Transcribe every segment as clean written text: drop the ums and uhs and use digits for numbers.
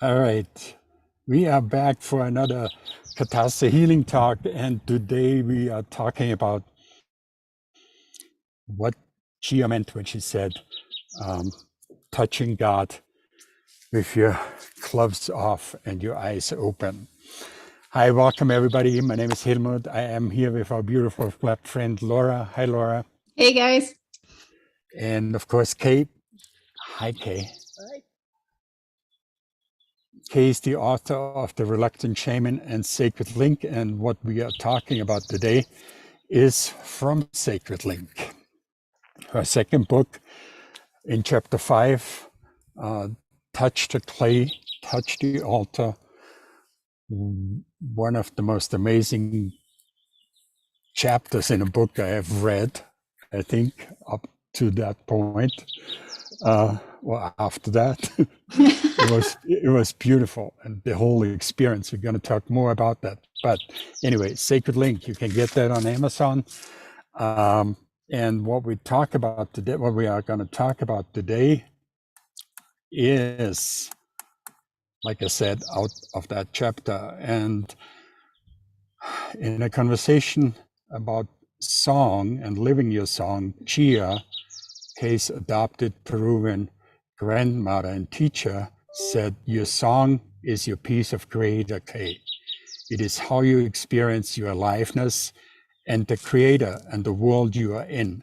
All right, we are back for another catastrophe healing talk, and today we are talking about what Chea meant when she said, touching God with your gloves off and your eyes open. Hi, welcome everybody. My name is Helmut. I am here with our beautiful club friend Lora. Hi, Lora. Hey, guys. And of course, Kay. Hi, Kay. Hi. Kay is the author of The Reluctant Shaman and Sacred Link, and what we are talking about today is from Sacred Link. Her second book, in chapter 5, Touch the Clay, Touch the Altar. One of the most amazing chapters in a book I have read, I think, up to that point. Well, after that, it was beautiful, and the whole experience. We're going to talk more about that. But anyway, Sacred Link, you can get that on Amazon. And what we talk about today, what we are going to talk about today, is, like I said, out of that chapter, and in a conversation about song and living your song, Chea, Kay's adopted Peruvian grandmother and teacher, said, your song is your piece of creator, Kay. It is how you experience your aliveness and the creator and the world you are in.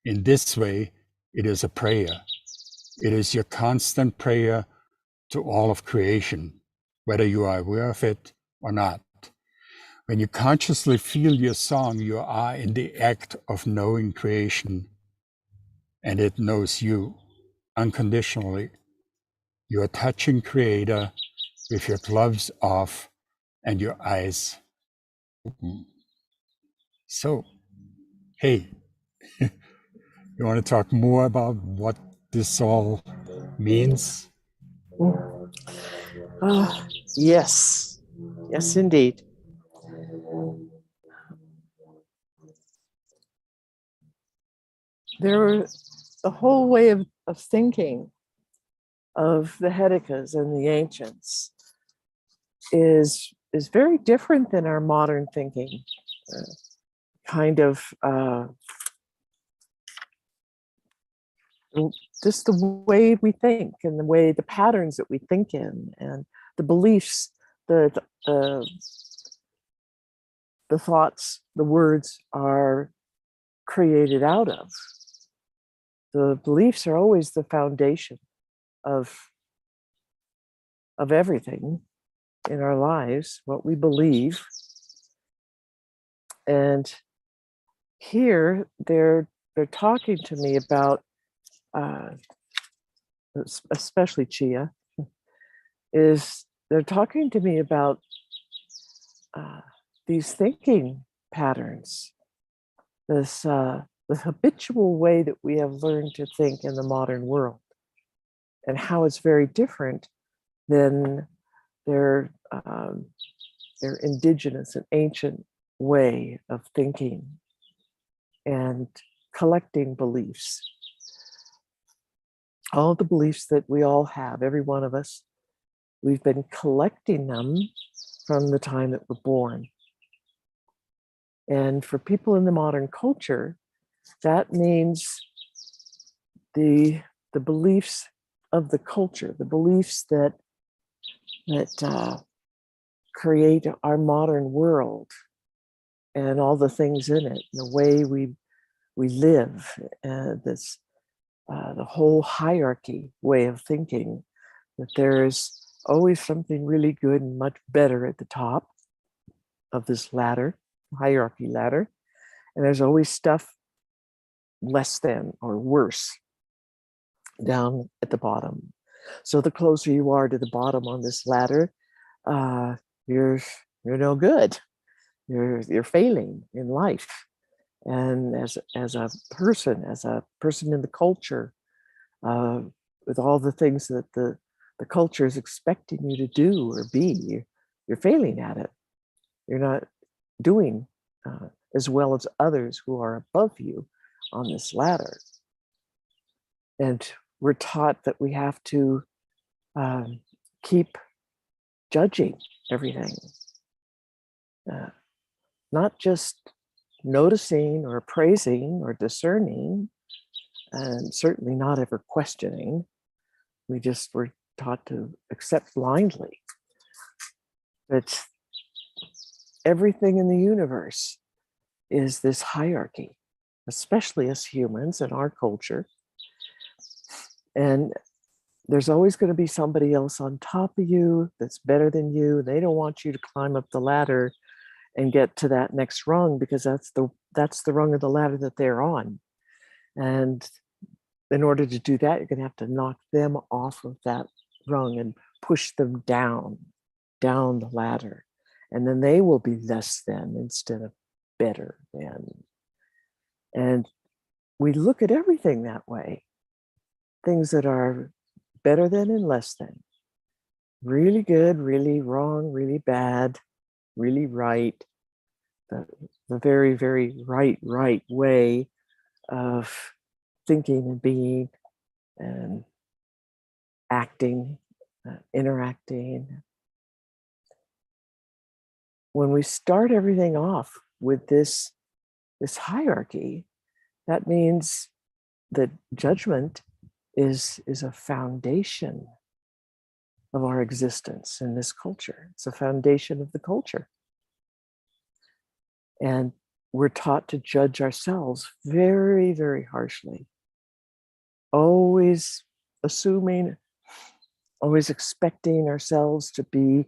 In this way, it is a prayer. It is your constant prayer to all of creation, whether you are aware of it or not. When you consciously feel your song, you are in the act of knowing creation, and it knows you unconditionally. You are touching creator with your gloves off and your eyes open. So, hey, you want to talk more about what this all means? Yes, yes, indeed. The whole way of thinking of the Hetakas and the ancients is very different than our modern thinking. Just the way we think and the patterns that we think in, and the beliefs, the thoughts, the words are created out of. The beliefs are always the foundation of everything in our lives, what we believe. And here they're talking to me about, especially Chea, they're talking to me about these thinking patterns, the habitual way that we have learned to think in the modern world, and how it's very different than their indigenous and ancient way of thinking and collecting beliefs. All the beliefs that we all have, every one of us, we've been collecting them from the time that we're born. And for people in the modern culture, that means the beliefs of the culture, the beliefs that create our modern world and all the things in it, the way we live, the whole hierarchy way of thinking, that there's always something really good and much better at the top of this hierarchy ladder, and there's always stuff less than or worse down at the bottom. So the closer you are to the bottom on this ladder, you're no good. You're failing in life, and as a person in the culture, with all the things that the culture is expecting you to do or be, you're failing at it. You're not doing as well as others who are above you on this ladder. And we're taught that we have to keep judging everything, not just noticing or praising or discerning, and certainly not ever questioning. We just were taught to accept blindly. But everything in the universe is this hierarchy, especially as humans in our culture. And there's always going to be somebody else on top of you that's better than you. They don't want you to climb up the ladder and get to that next rung, because that's the rung of the ladder that they're on. And in order to do that, you're going to have to knock them off of that rung and push them down the ladder. And then they will be less than instead of better than. And we look at everything that way. Things that are better than and less than. Really good, really wrong, really bad, really right. The very, very right way of thinking and being and acting, interacting. When we start everything off with this hierarchy, that means that judgment is a foundation of our existence in this culture. It's a foundation of the culture. And we're taught to judge ourselves very, very harshly. Always assuming, always expecting ourselves to be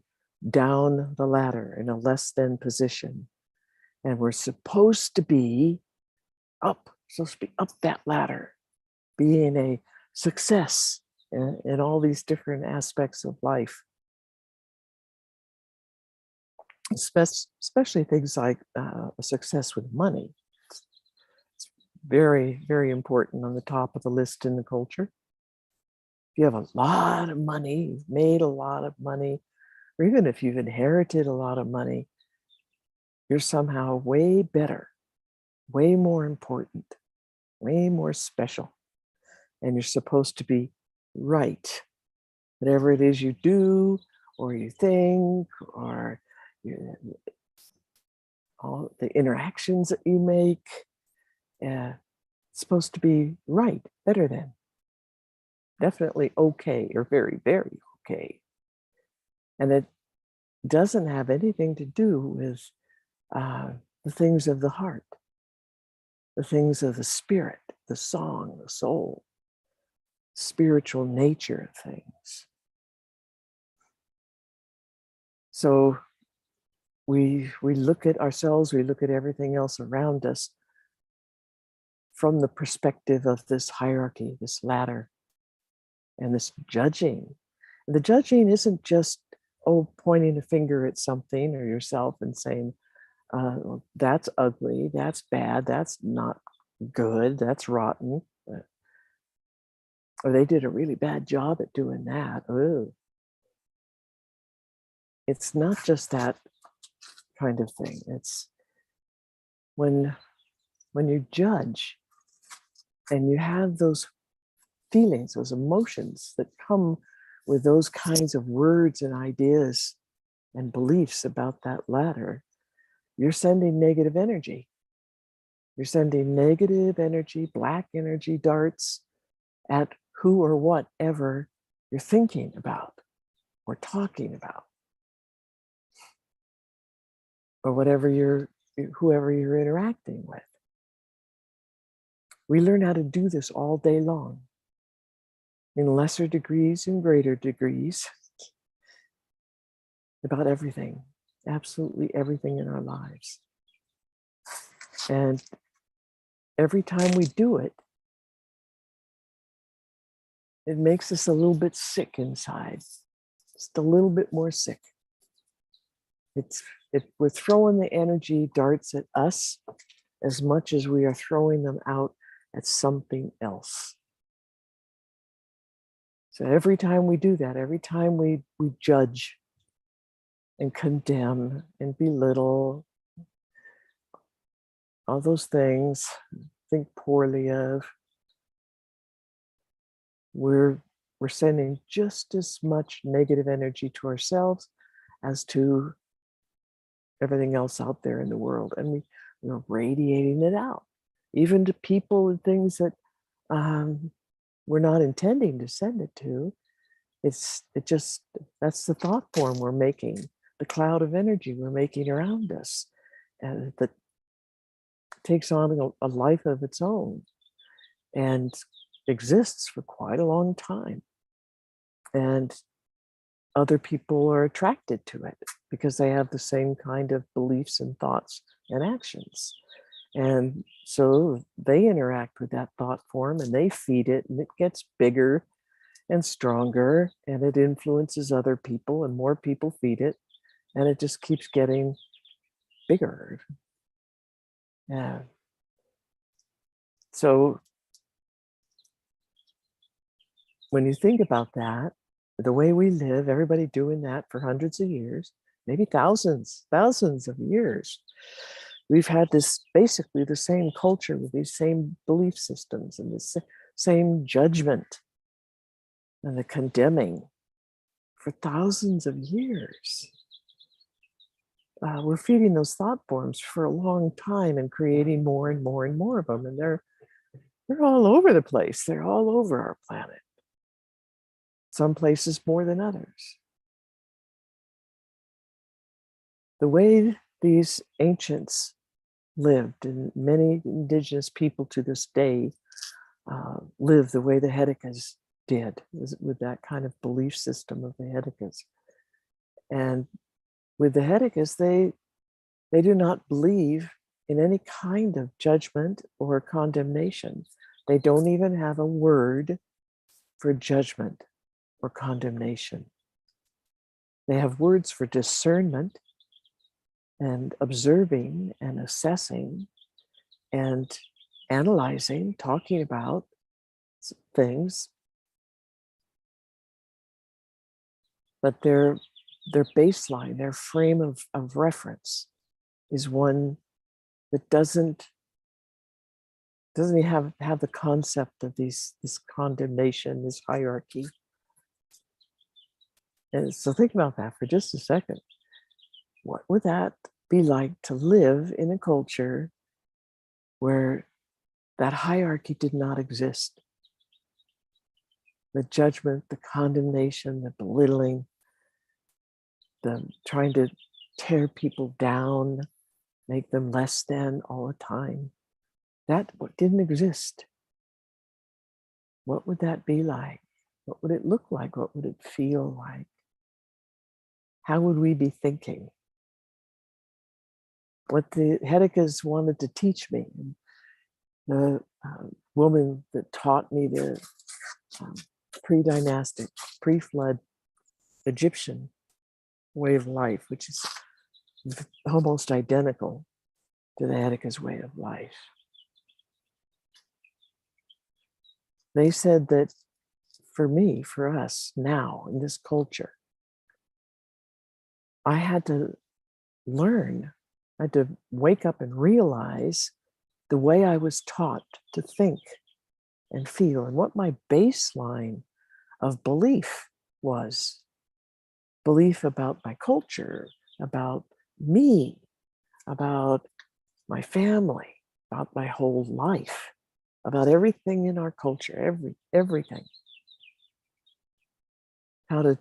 down the ladder in a less than position. And we're supposed to be up that ladder, being a success in all these different aspects of life. Especially things like a success with money. It's very, very important on the top of the list in the culture. If you have a lot of money, you've made a lot of money, or even if you've inherited a lot of money, you're somehow way better, way more important, way more special. And you're supposed to be right. Whatever it is you do, or you think, or all the interactions that you make, it's supposed to be right, better than, definitely okay, or very, very okay. And it doesn't have anything to do with the things of the heart, the things of the spirit, the song, the soul, spiritual nature of things. So we look at ourselves, we look at everything else around us from the perspective of this hierarchy, this ladder, and this judging. And the judging isn't just, pointing a finger at something or yourself and saying, that's ugly, that's bad, that's not good, that's rotten. Or they did a really bad job at doing that. Ooh. It's not just that kind of thing. It's when you judge and you have those feelings, those emotions that come with those kinds of words and ideas and beliefs about that ladder, you're sending negative energy. You're sending negative energy, black energy darts at who or whatever you're thinking about or talking about, or whoever you're interacting with. We learn how to do this all day long, in lesser degrees and greater degrees, about everything, absolutely everything in our lives. And every time we do it, it makes us a little bit sick inside, just a little bit more sick. We're throwing the energy darts at us as much as we are throwing them out at something else. So every time we do that, every time we judge, and condemn and belittle, all those things, think poorly of, we're sending just as much negative energy to ourselves as to everything else out there in the world. And we're radiating it out, even to people and things that we're not intending to send it to. That's the thought form we're making, the cloud of energy we're making around us, and that takes on a life of its own and exists for quite a long time. And other people are attracted to it because they have the same kind of beliefs and thoughts and actions. And so they interact with that thought form and they feed it, and it gets bigger and stronger, and it influences other people, and more people feed it, and it just keeps getting bigger. Yeah. So when you think about that, the way we live, everybody doing that for hundreds of years, maybe thousands of years, we've had this basically the same culture with these same belief systems and the same judgment and the condemning for thousands of years. We're feeding those thought forms for a long time and creating more and more and more of them. And they're all over the place. They're all over our planet. Some places more than others. The way these ancients lived, and many indigenous people to this day live the way the Hetekas did, with that kind of belief system of the Hetekas. And with the Hetekas, they do not believe in any kind of judgment or condemnation. They don't even have a word for judgment or condemnation. They have words for discernment and observing and assessing and analyzing, talking about things. But their baseline, their frame of reference is one that doesn't even have the concept of this condemnation, this hierarchy. And so think about that for just a second. What would that be like to live in a culture where that hierarchy did not exist? The judgment, the condemnation, the belittling, the trying to tear people down, make them less than all the time. That didn't exist. What would that be like? What would it look like? What would it feel like? How would we be thinking? What the Hetekas wanted to teach me, the woman that taught me the pre-dynastic, pre-flood Egyptian way of life, which is almost identical to the Hetaka's way of life. They said that for me, for us now in this culture, I had to learn, I had to wake up and realize the way I was taught to think and feel and what my baseline of belief was. Belief about my culture, about me, about my family, about my whole life, about everything in our culture, everything. How to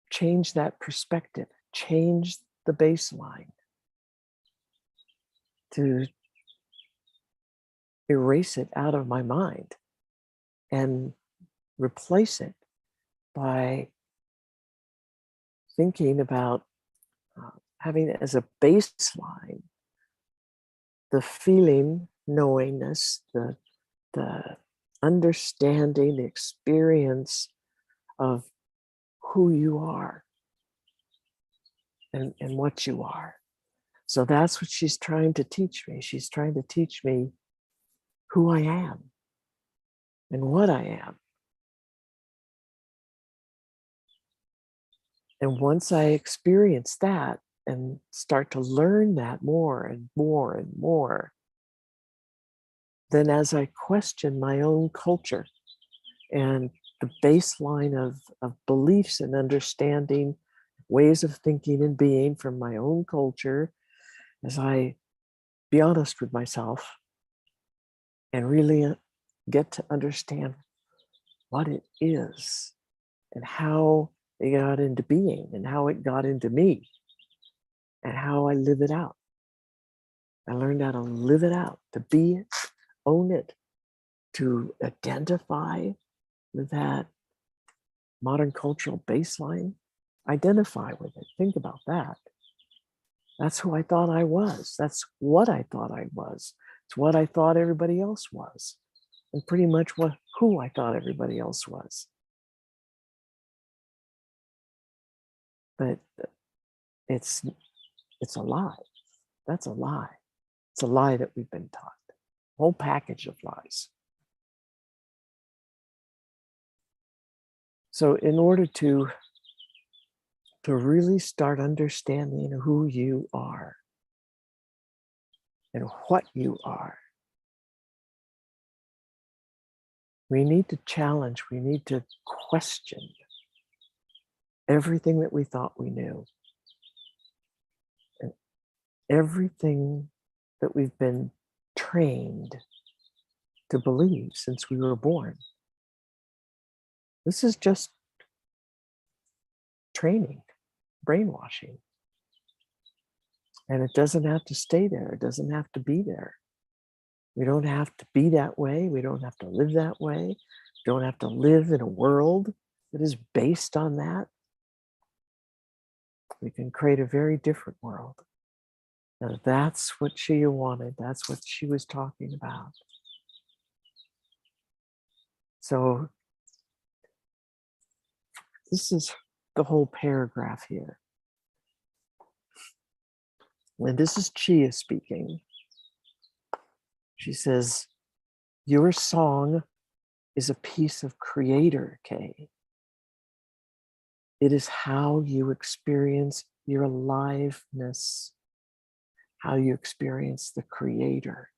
change that perspective, change the baseline, to erase it out of my mind and replace it by thinking about having as a baseline the feeling, knowingness, the understanding, the experience of who you are and what you are. So that's what she's trying to teach me. She's trying to teach me who I am and what I am. And once I experience that and start to learn that more and more and more, then as I question my own culture and the baseline of beliefs and understanding, ways of thinking and being from my own culture, as I be honest with myself and really get to understand what it is and how it got into being and how it got into me and how I live it out. I learned how to live it out, to be it, own it, to identify with that modern cultural baseline. Identify with it. Think about that. That's who I thought I was. That's what I thought I was. It's what I thought everybody else was. And pretty much who I thought everybody else was. But it's a lie. That's a lie. It's a lie that we've been taught. A whole package of lies. So in order to really start understanding who you are and what you are, we need to challenge, we need to question everything that we thought we knew. And everything that we've been trained to believe since we were born. This is just training, brainwashing. And it doesn't have to stay there. It doesn't have to be there. We don't have to be that way. We don't have to live that way. We don't have to live in a world that is based on that. We can create a very different world. And that's what Chea wanted. That's what she was talking about. So this is the whole paragraph here. And this is Chea speaking. She says, your song is a piece of creator, Kay. It is how you experience your aliveness, how you experience the creator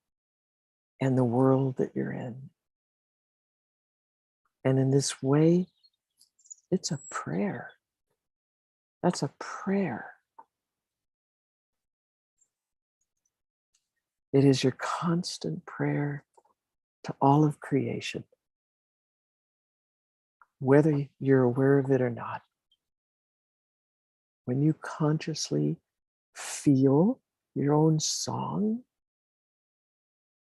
and the world that you're in. And in this way, it's a prayer. That's a prayer. It is your constant prayer to all of creation, whether you're aware of it or not. When you consciously feel your own song,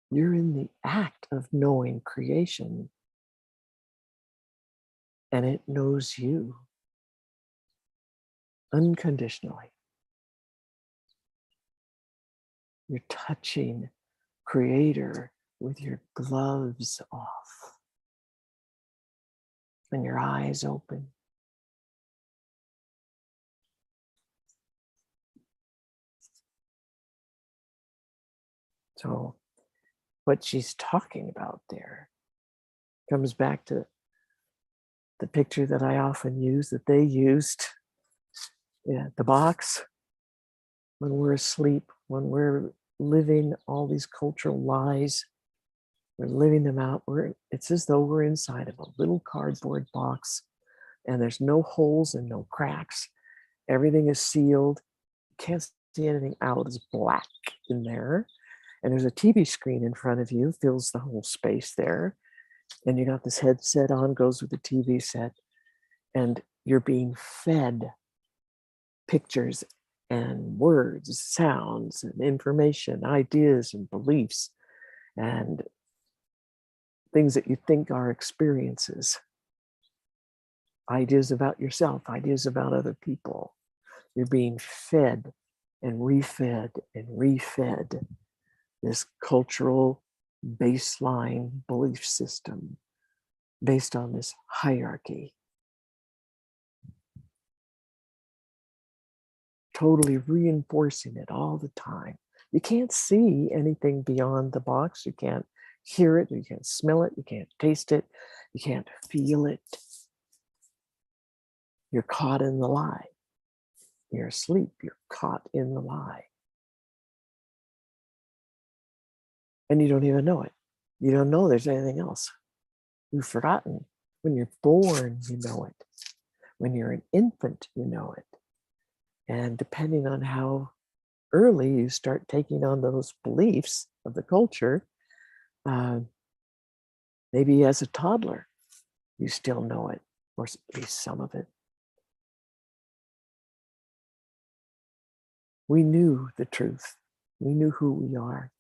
you're in the act of knowing creation, and it knows you unconditionally. You're touching creator with your gloves off and your eyes open. So what she's talking about there comes back to the picture that I often use, that they used. Yeah, the box. When we're asleep, when we're living all these cultural lies, we're living them out. It's as though we're inside of a little cardboard box and there's no holes and no cracks. Everything is sealed. You can't see anything out. It's black in there. And there's a TV screen in front of you, fills the whole space there. And you got this headset on, goes with the TV set. And you're being fed pictures and words, sounds, and information, ideas and beliefs, and things that you think are experiences. Ideas about yourself, ideas about other people. You're being fed and refed this cultural baseline belief system based on this hierarchy. Totally reinforcing it all the time. You can't see anything beyond the box. You can't hear it, you can't smell it, you can't taste it, you can't feel it. You're caught in the lie. you're asleep, you're caught in the lie. And you don't even know it. You don't know there's anything else. You've forgotten. When you're born, you know it. When you're an infant, you know it. And depending on how early you start taking on those beliefs of the culture, maybe as a toddler, you still know it, or at least some of it. We knew the truth. We knew who we are.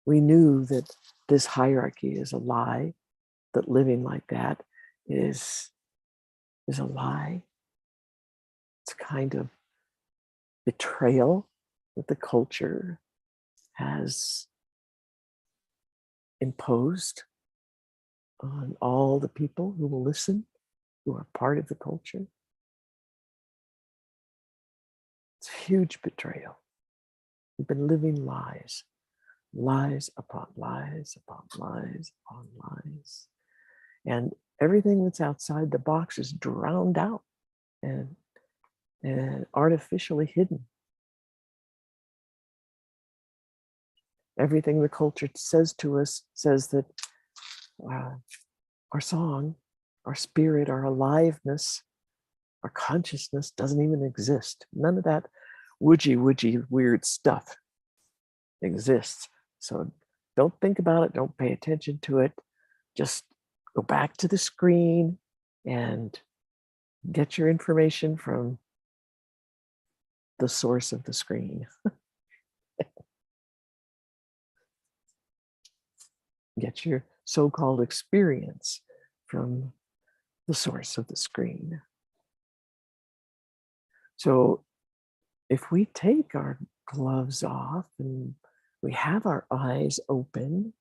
We knew that this hierarchy is a lie, that living like that is a lie. It's a kind of betrayal that the culture has imposed on all the people who will listen, who are part of the culture. It's a huge betrayal. We've been living lies, lies upon lies upon lies upon lies. And everything that's outside the box is drowned out and artificially hidden. Everything the culture says to us says that our song, our spirit, our aliveness, our consciousness doesn't even exist. None of that woodgy weird stuff exists. So don't think about it. Don't pay attention to it. Just go back to the screen and get your information from the source of the screen. Get your so-called experience from the source of the screen. So if we take our gloves off and we have our eyes open,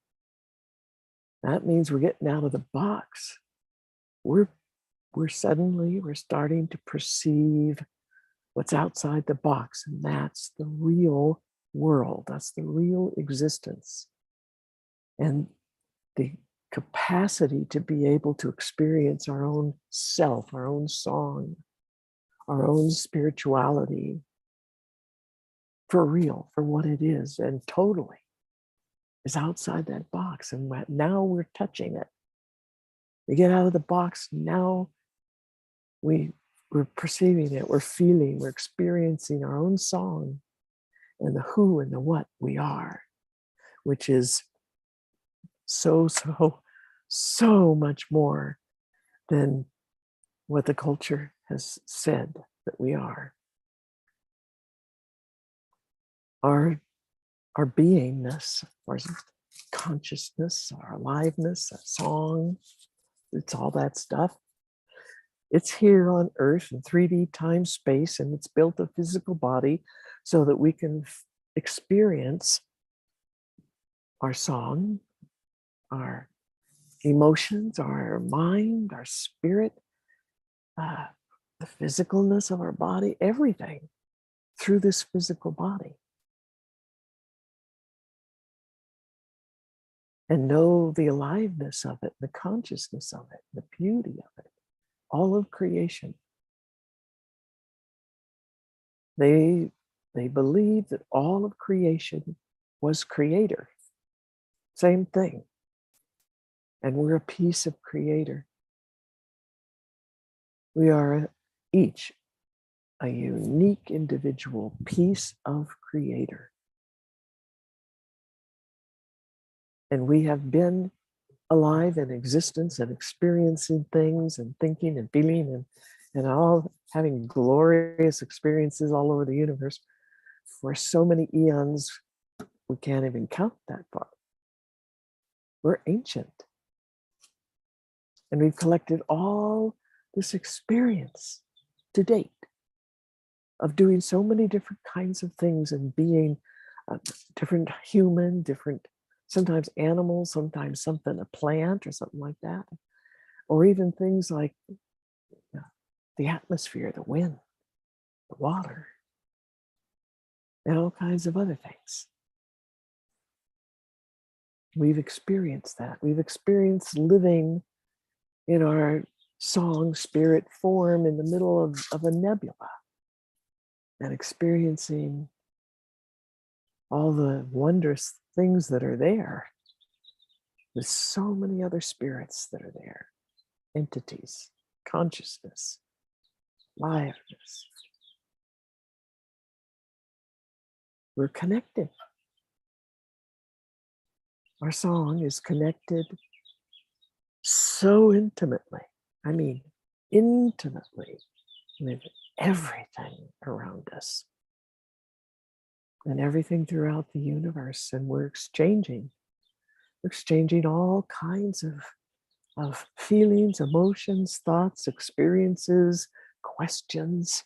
that means we're getting out of the box. We're starting to perceive what's outside the box, and that's the real world. That's the real existence. And the capacity to be able to experience our own self, our own song, our own spirituality for real, for what it is, and totally is outside that box. And now we're touching it. We get out of the box, now we're perceiving it, we're feeling, we're experiencing our own song and the who and the what we are, which is so much more than what the culture has said that we are. Our beingness, our consciousness, our aliveness, our song, it's all that stuff. It's here on Earth in 3D time space, and it's built a physical body so that we can experience our song, our emotions, our mind, our spirit, the physicalness of our body, everything through this physical body. And know the aliveness of it, the consciousness of it, the beauty of it, all of creation. They believe that all of creation was creator. Same thing. And we're a piece of creator. We are each a unique individual piece of creator. And we have been alive in existence and experiencing things and thinking and feeling and all having glorious experiences all over the universe for so many eons, we can't even count that far. We're ancient. And we've collected all this experience to date of doing so many different kinds of things and being a different human, different, sometimes animals, sometimes something, a plant or something like that. Or even things like the atmosphere, the wind, the water, and all kinds of other things. We've experienced that. We've experienced living in our song spirit form in the middle of a nebula. and experiencing all the wondrous things that are there. There's so many other spirits that are there, entities, consciousness, aliveness. We're connected. Our song is connected so intimately. I mean, intimately with everything around us and everything throughout the universe. And we're exchanging all kinds of feelings, emotions, thoughts, experiences, questions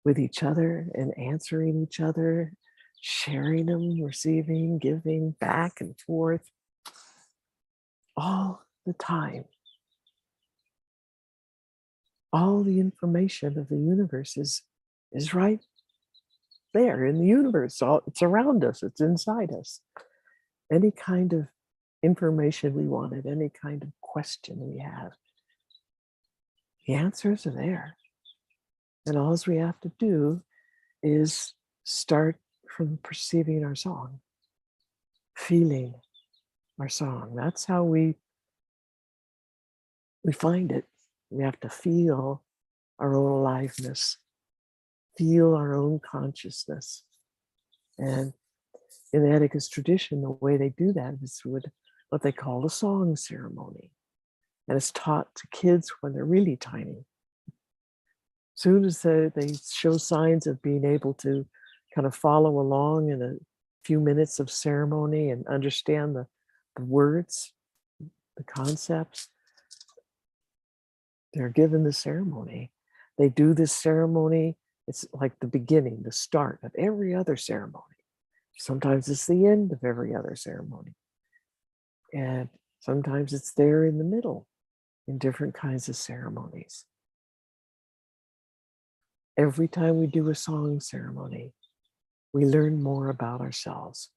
with each other and answering each other, sharing them, receiving, giving, back and forth, all the time. All the information of the universe is right there in the universe. It's around us, it's inside us. Any kind of information we wanted, any kind of question we have, the answers are there. And all we have to do is start from perceiving our song, feeling our song. That's how we find it. We have to feel our own aliveness, feel our own consciousness. And in the Hetaka's tradition, the way they do that is with what they call a song ceremony. And it's taught to kids when they're really tiny. Soon as they show signs of being able to kind of follow along in a few minutes of ceremony and understand the words, the concepts, they're given the ceremony. They do this ceremony. It's like the beginning, the start of every other ceremony. Sometimes it's the end of every other ceremony. And sometimes it's there in the middle in different kinds of ceremonies. Every time we do a song ceremony, we learn more about ourselves.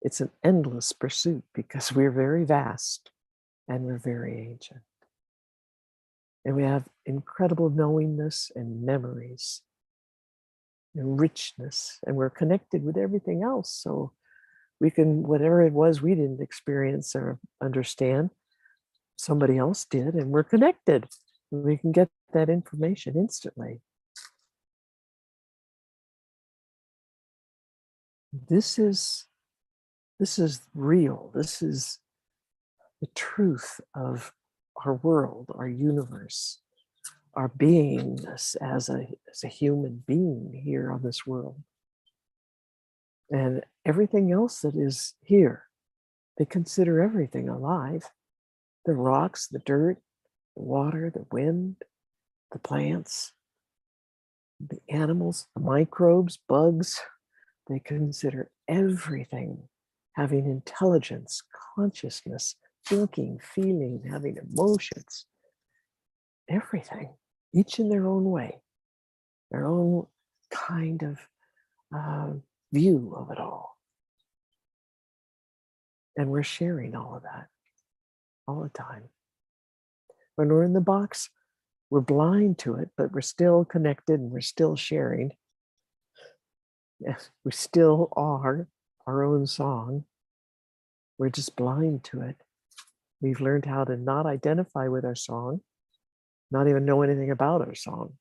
It's an endless pursuit because we're very vast and we're very ancient. And we have incredible knowingness and memories and richness, and we're connected with everything else. So we can, whatever it was we didn't experience or understand, somebody else did, and we're connected. We can get that information instantly. This is real. This is the truth of our world, our universe, our beingness as a human being here on this world. And everything else that is here, they consider everything alive. The rocks, the dirt, the water, the wind, the plants, the animals, the microbes, bugs. They consider everything having intelligence, consciousness, thinking, feeling, having emotions. Everything, each in their own way, their own kind of view of it all. And we're sharing all of that all the time. When we're in the box, we're blind to it, but we're still connected and we're still sharing. Yes, we still are our own song. We're just blind to it. We've learned how to not identify with our song, not even know anything about our song,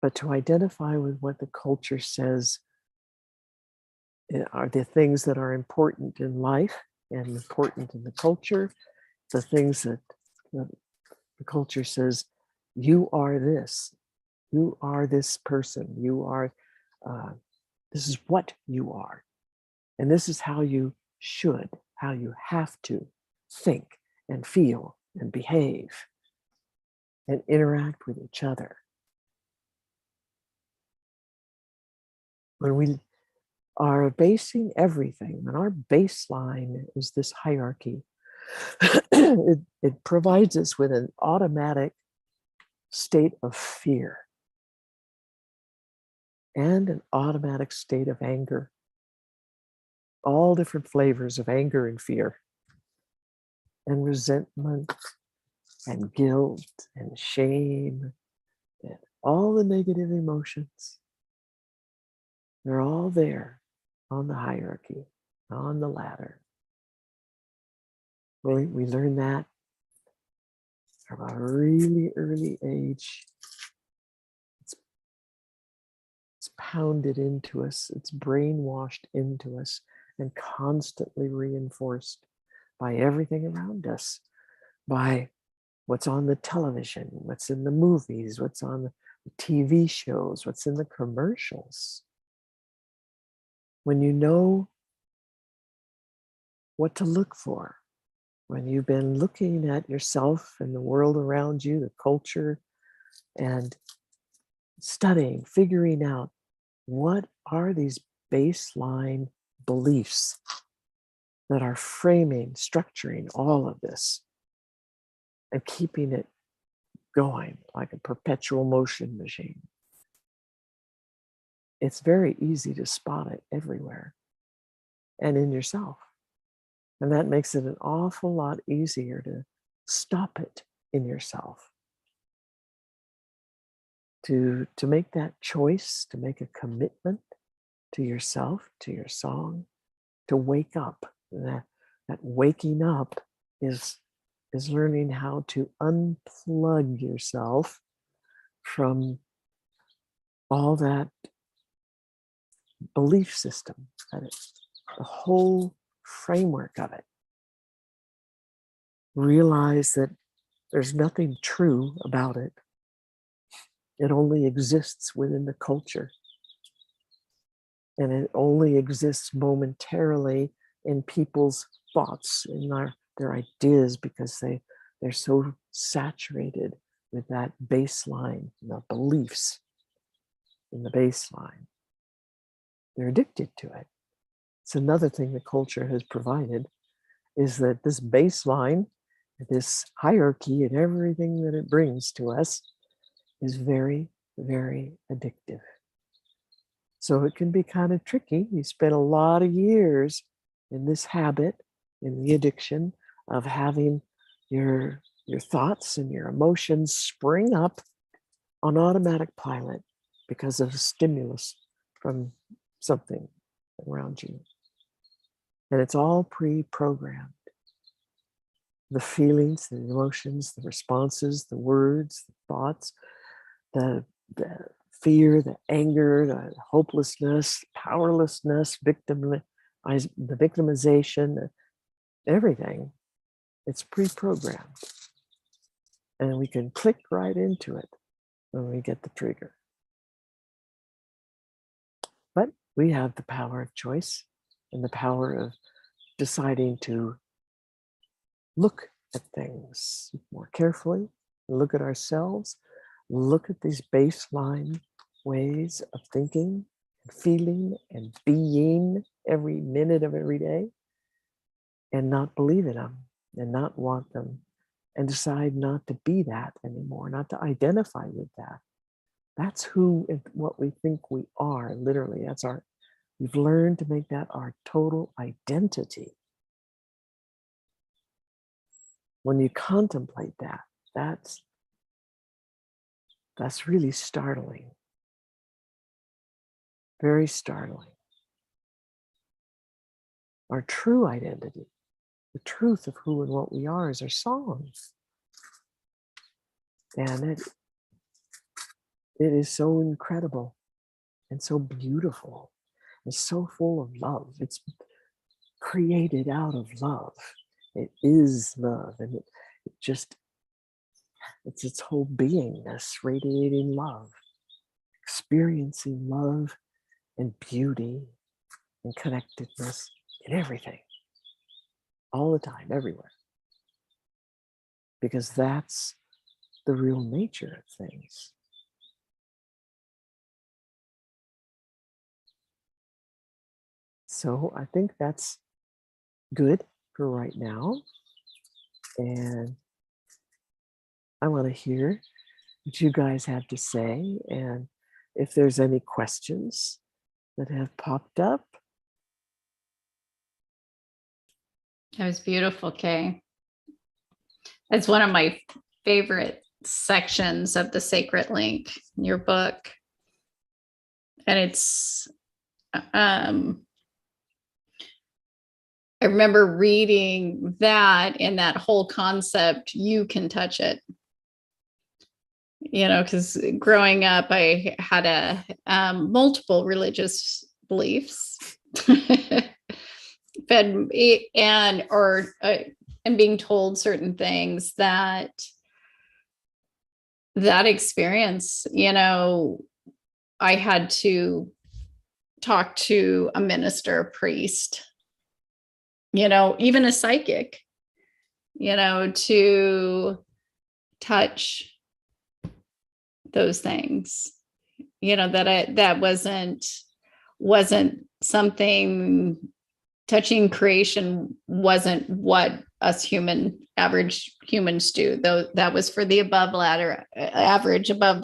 but to identify with what the culture says are the things that are important in life and important in the culture, the things that the culture says, you are this person, you are, this is what you are. And this is how you should, how you have to think and feel and behave and interact with each other. When we are basing everything, and our baseline is this hierarchy, it provides us with an automatic state of fear and an automatic state of anger. All different flavors of anger and fear and resentment and guilt and shame and all the negative emotions, they're all there on the hierarchy, on the ladder. We learn that from a really early age. It's pounded into us, it's brainwashed into us, and constantly reinforced by everything around us, by what's on the television, what's in the movies, what's on the TV shows, what's in the commercials. When you know what to look for, when you've been looking at yourself and the world around you, the culture, and studying, figuring out what are these baseline beliefs that are framing, structuring all of this and keeping it going like a perpetual motion machine. It's very easy to spot it everywhere and in yourself. And that makes it an awful lot easier to stop it in yourself. To make that choice, to make a commitment to yourself, to your song, to wake up. That waking up is learning how to unplug yourself from all that belief system, the whole framework of it. Realize that there's nothing true about it. It only exists within the culture. And it only exists momentarily in people's thoughts, in their ideas, because they're so saturated with that baseline, the beliefs in the baseline. They're addicted to it. It's another thing the culture has provided, is that this baseline, this hierarchy and everything that it brings to us is very, very addictive. So it can be kind of tricky. You spend a lot of years in this habit, in the addiction of having your thoughts and your emotions spring up on automatic pilot because of a stimulus from something around you. And it's all pre-programmed. The feelings, the emotions, the responses, the words, the thoughts, the fear, the anger, the hopelessness, powerlessness, the victimization, everything. It's pre-programmed. And we can click right into it when we get the trigger. But we have the power of choice and the power of deciding to look at things more carefully, look at ourselves, look at these baseline ways of thinking and feeling and being every minute of every day, and not believe in them and not want them, and decide not to be that anymore, not to identify with that. That's who and what we think we are, literally. We've learned to make that our total identity. When you contemplate that, that's really startling. Very startling. Our true identity, the truth of who and what we are, is our songs. And it is so incredible and so beautiful and so full of love. It's created out of love. It is love, and it's its whole beingness, radiating love, experiencing love and beauty and connectedness in everything, all the time, everywhere. Because that's the real nature of things. So I think that's good for right now. And I want to hear what you guys have to say. And if there's any questions that have popped up. That was beautiful, Kay. It's one of my favorite sections of the Sacred Link, your book. And it's, I remember reading that, and that whole concept, you can touch it. You know, because growing up, I had multiple religious beliefs, and being told certain things that experience, you know, I had to talk to a minister, a priest, you know, even a psychic, you know, to touch those things, you know, that wasn't something. Touching creation wasn't what us average humans do, though. That was for the above the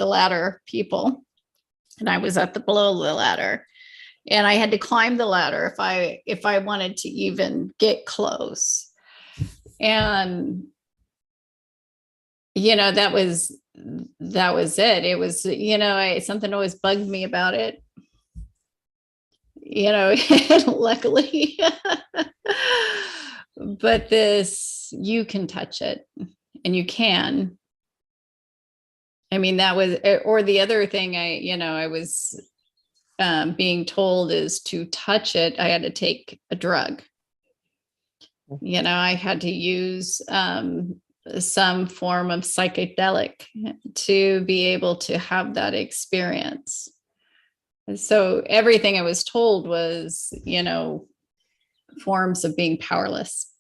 ladder people, and I was at the below the ladder, and I had to climb the ladder if I wanted to even get close. And you know, that was it. It was, you know, something always bugged me about it, you know. Luckily. But you can touch it, and you can. I mean, that was, or the other thing I was being told is to touch it, I had to take a drug. You know, I had to use some form of psychedelic to be able to have that experience. And so everything I was told was, you know, forms of being powerless.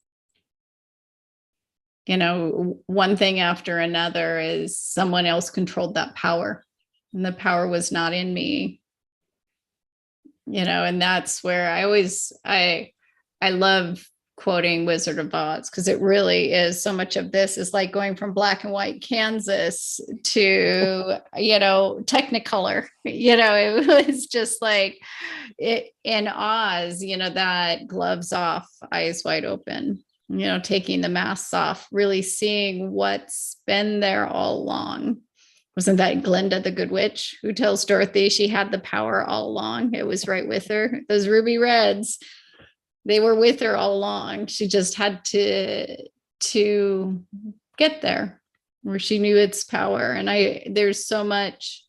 You know, one thing after another is someone else controlled that power, and the power was not in me. You know, and that's where I love quoting Wizard of Oz, because it really is, so much of this is like going from black and white Kansas to, you know, Technicolor. You know, it was just like it in Oz, you know, that gloves off, eyes wide open, you know, taking the masks off, really seeing what's been there all along. Wasn't that Glinda the Good Witch who tells Dorothy she had the power all along? It was right with her. Those ruby reds, they were with her all along. She just had to get there where she knew its power. And there's so much,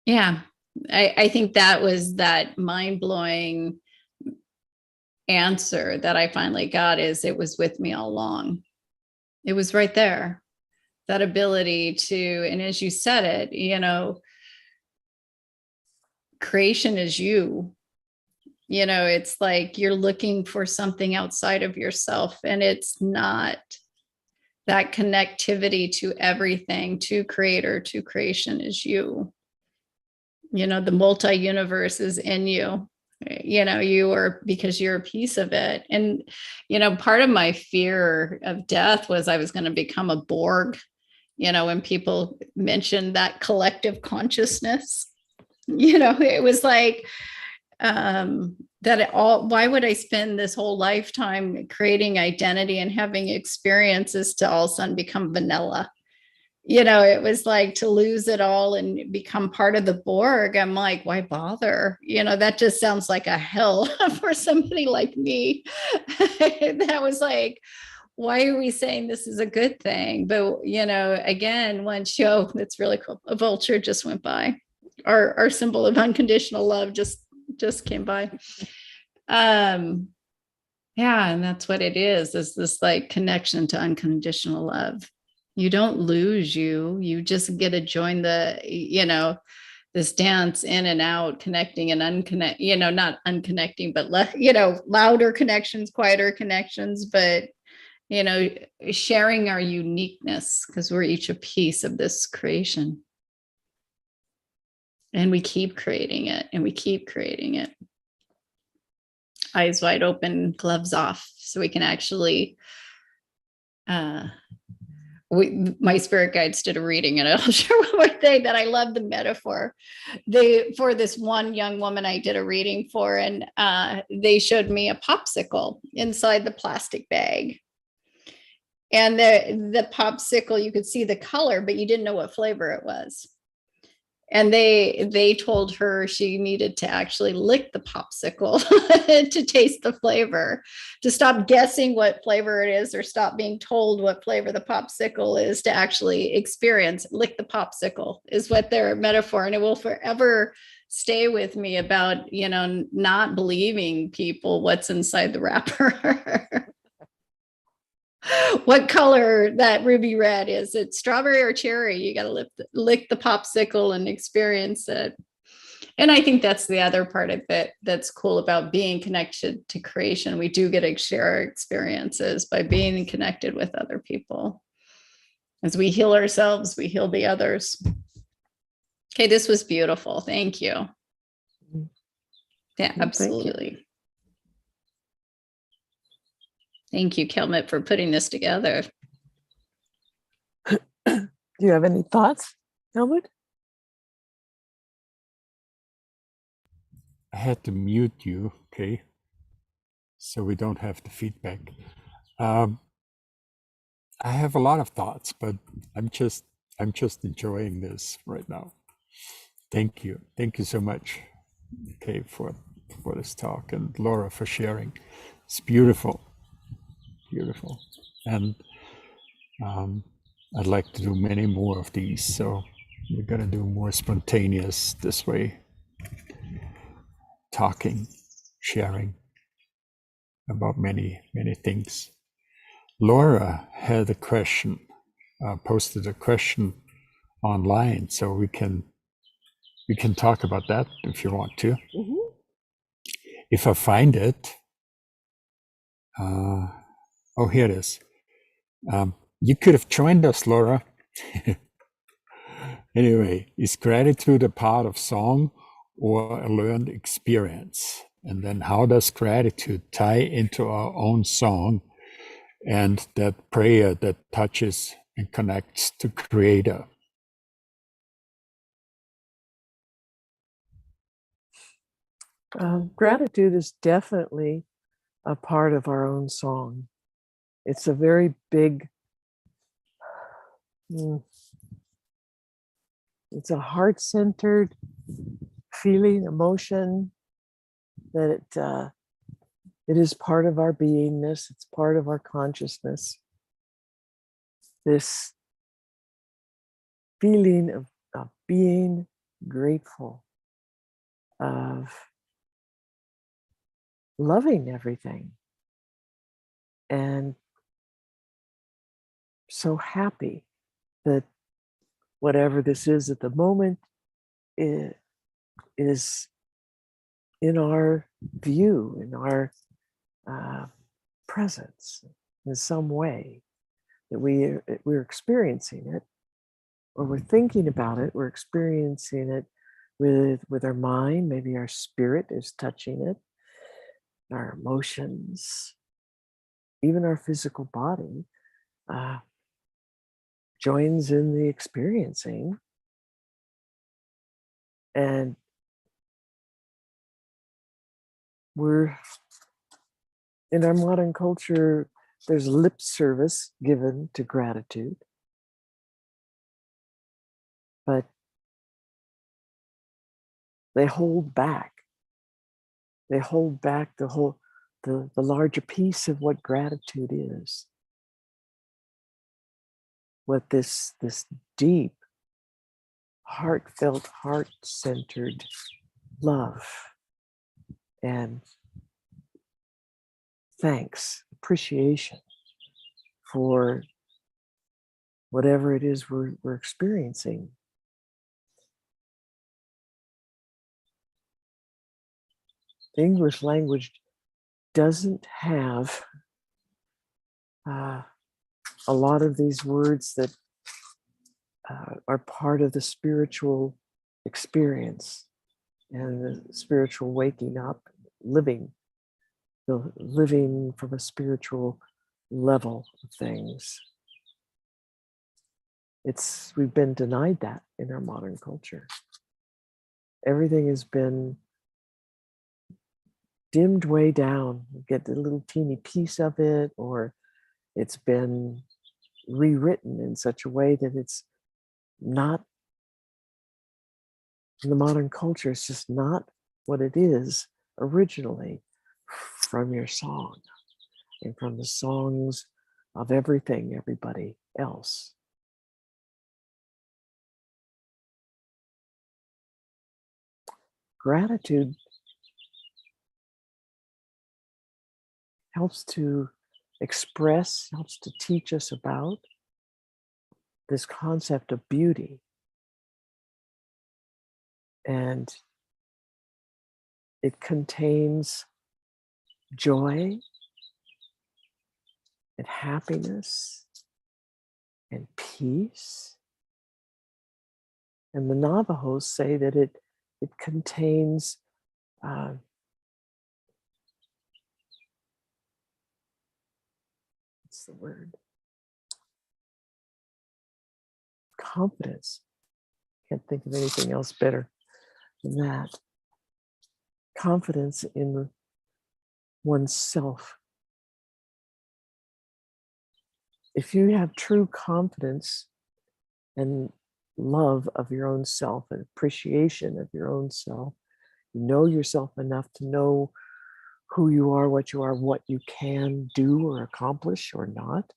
yeah, I think that was that mind-blowing answer that I finally got, is it was with me all along. It was right there. That ability to, and as you said it, you know, creation is you. You know, it's like you're looking for something outside of yourself, and it's not. That connectivity to everything, to creator, to creation is you. You know, the multi-universe is in you. You know, you are, because you're a piece of it. And, you know, part of my fear of death was I was going to become a Borg. You know, when people mentioned that collective consciousness, you know, it was like, why would I spend this whole lifetime creating identity and having experiences to all of a sudden become vanilla? You know, it was like to lose it all and become part of the Borg. I'm like, why bother? You know, that just sounds like a hell for somebody like me. That was like, why are we saying this is a good thing? But, you know, again, one show that's really cool, a vulture just went by. Our symbol of unconditional love just came by. Yeah, and that's what it is this like connection to unconditional love. You don't lose you just get to join the, you know, this dance in and out, connecting and unconnect, you know, not unconnecting, but you know, louder connections, quieter connections, but, you know, sharing our uniqueness, because we're each a piece of this creation. And we keep creating it, and we keep creating it. Eyes wide open, gloves off, so we can actually my spirit guides did a reading, and I'll share one more thing that I love the metaphor. For this one young woman I did a reading for, and they showed me a popsicle inside the plastic bag. And the popsicle, you could see the color, but you didn't know what flavor it was. And they told her she needed to actually lick the popsicle to taste the flavor, to stop guessing what flavor it is, or stop being told what flavor the popsicle is, to actually experience. Lick the popsicle is what their metaphor, and it will forever stay with me about, not believing people what's inside the wrapper. What color that ruby red is. It strawberry or cherry? You got to lick the popsicle and experience it. And I think that's the other part of it that's cool about being connected to creation. We do get to share our experiences by being connected with other people. As we heal ourselves, we heal the others. Okay, this was beautiful. Thank you. Yeah, absolutely. Thank you, Helmut, for putting this together. Do you have any thoughts, Helmut? I had to mute you, okay, so we don't have the feedback. I have a lot of thoughts, but I'm just enjoying this right now. Thank you so much, okay, for this talk, and Lora for sharing. It's beautiful, and I'd like to do many more of these. So we're gonna do more spontaneous this way. Talking, sharing about many things. Lora had a question, posted a question online, so we can talk about that if you want to. Mm-hmm. If I find it, oh, here it is. You could have joined us, Lora. Anyway, is gratitude a part of song or a learned experience? And then how does gratitude tie into our own song and that prayer that touches and connects to Creator? Gratitude is definitely a part of our own song. It's a very big, it's a heart-centered feeling, emotion, that it is part of our beingness. It's part of our consciousness. This feeling of being grateful, of loving everything, and so happy that whatever this is at the moment is in our view, in our presence in some way, that we're experiencing it, or we're thinking about it, we're experiencing it with our mind. Maybe our spirit is touching it, our emotions, even our physical body joins in the experiencing. And we're, in our modern culture, there's lip service given to gratitude, but they hold back. They hold back the larger piece of what gratitude is. What this deep, heartfelt, heart-centered love and thanks, appreciation for whatever it is we're experiencing. The English language doesn't have a lot of these words that are part of the spiritual experience and the spiritual waking up, living from a spiritual level of things. We've been denied that in our modern culture. Everything has been dimmed way down. You get a little teeny piece of it, or it's been rewritten in such a way that it's not, in the modern culture, it's just not what it is originally from your song and from the songs of everybody else. Gratitude helps to express, helps to teach us about this concept of beauty. And it contains joy and happiness and peace. And the Navajos say that it contains what's the word? Confidence. Can't think of anything else better than that. Confidence in oneself. If you have true confidence and love of your own self and appreciation of your own self, you know yourself enough to know who you are, what you can do or accomplish or not.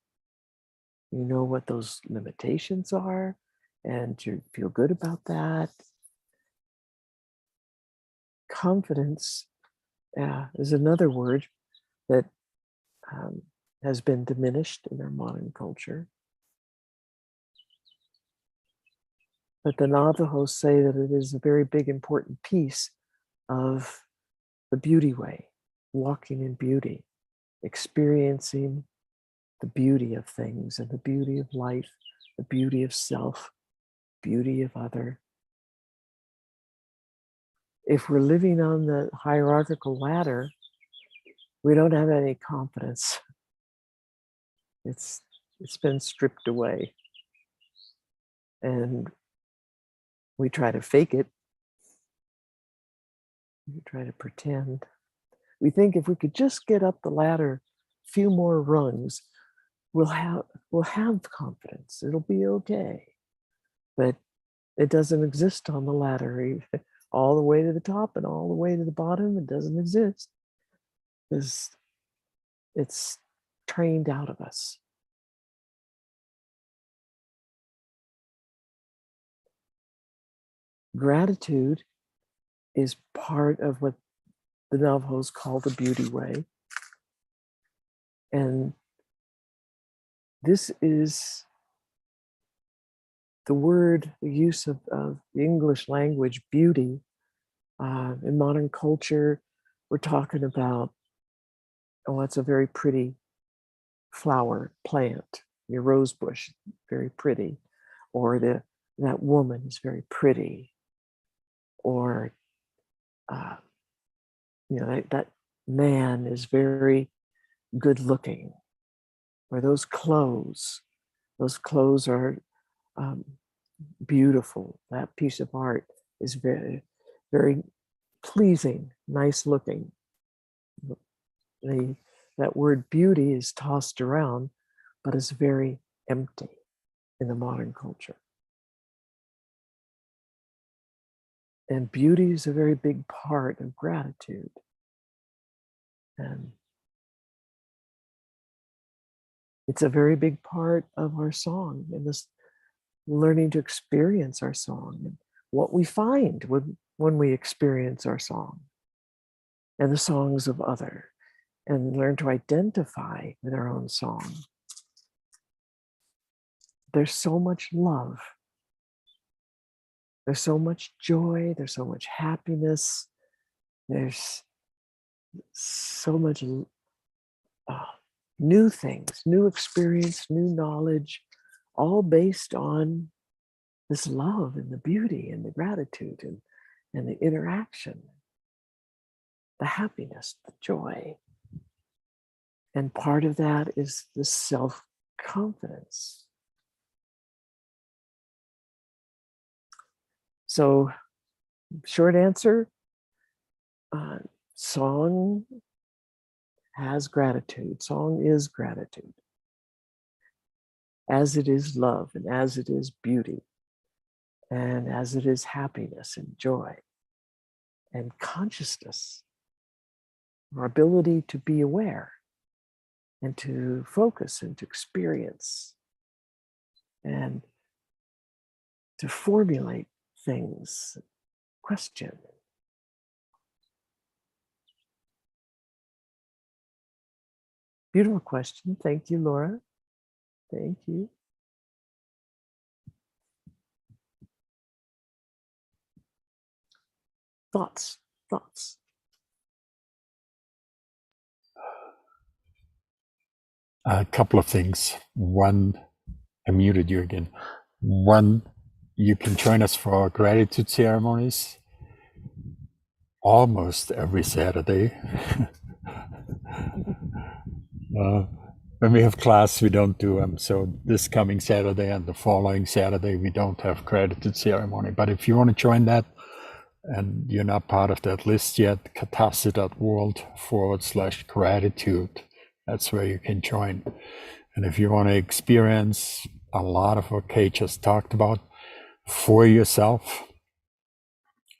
You know what those limitations are, and you feel good about that. Confidence is another word that has been diminished in our modern culture. But the Navajos say that it is a very big, important piece of the beauty way, walking in beauty, experiencing the beauty of things and the beauty of life, the beauty of self, beauty of other. If we're living on the hierarchical ladder, we don't have any confidence. It's been stripped away. And we try to fake it. We try to pretend. We think if we could just get up the ladder a few more rungs, we'll have confidence. It'll be okay. But it doesn't exist on the ladder, all the way to the top and all the way to the bottom. It doesn't exist because it's trained out of us. Gratitude is part of what the Navajos call the beauty way. And this is the word, the use of the English language, beauty. In modern culture, we're talking about, oh, it's a very pretty flower, plant, your rose bush, very pretty. Or that woman is very pretty. Or, that man is very good looking. Or those clothes are beautiful. That piece of art is very, very pleasing, nice looking. That word beauty is tossed around, but is very empty in the modern culture. And beauty is a very big part of gratitude. And it's a very big part of our song, and this learning to experience our song and what we find when we experience our song and the songs of other, and learn to identify with our own song. There's so much love. There's so much joy. There's so much happiness. There's so much new things, new experience, new knowledge, all based on this love and the beauty and the gratitude and the interaction, the happiness, the joy. And part of that is the self-confidence. So, short answer, song has gratitude. Song is gratitude, as it is love, and as it is beauty, and as it is happiness and joy and consciousness, our ability to be aware and to focus and to experience and to formulate things, question. Beautiful question. Thank you, Lora. Thank you. Thoughts. A couple of things. One, I muted you again. One, you can join us for our gratitude ceremonies almost every Saturday. When we have class, we don't do them. So this coming Saturday and the following Saturday, we don't have gratitude ceremony. But if you want to join that and you're not part of that list yet, katasi.world/gratitude. That's where you can join. And if you want to experience a lot of what Kay just talked about for yourself,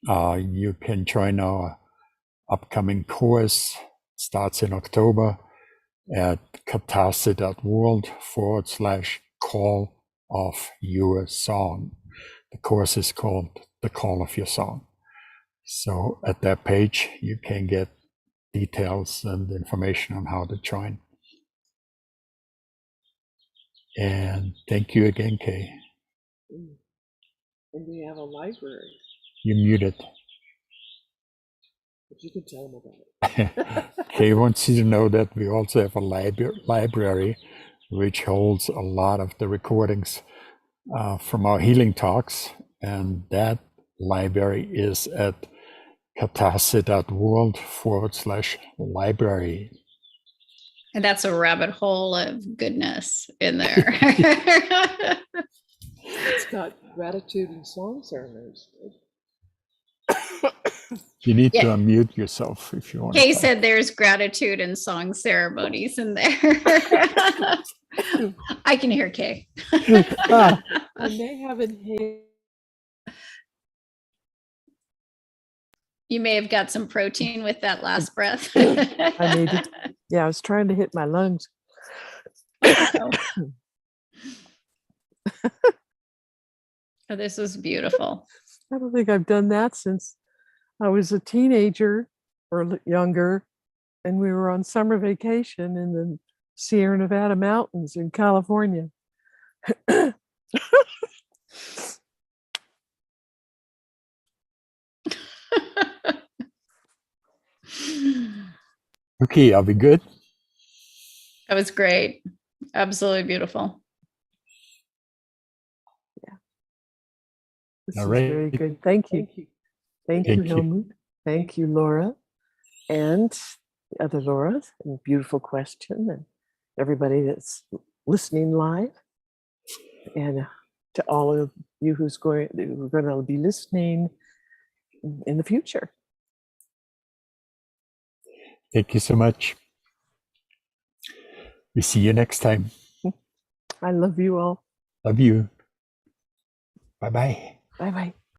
you can join our upcoming course. Starts in October at katasi.world/call of your song. The course is called The Call of Your Song. So at that page, you can get details and information on how to join. And thank you again, Kay. And we have a library, You muted. but you can tell them about it. Kay wants you to know that we also have a library which holds a lot of the recordings from our healing talks. And that library is at katasi.world/library. And that's a rabbit hole of goodness in there. It's got gratitude and song ceremonies. You need to unmute yourself if you want. Kay said there's gratitude and song ceremonies in there. I can hear Kay. I may have inhaled. You may have got some protein with that last breath. I needed. Yeah, I was trying to hit my lungs. Oh, this was beautiful. I don't think I've done that since I was a teenager or younger, and we were on summer vacation in the Sierra Nevada mountains in California. Okay, are we good? That was great. Absolutely beautiful. Yeah. This All is right. very good. Thank you. Thank you, Helmut. Thank you, Lora. And the other Laura, and beautiful question, and everybody that's listening live. And to all of you who's going to be listening in the future. Thank you so much. We see you next time. I love you all. Love you. Bye-bye. Bye-bye.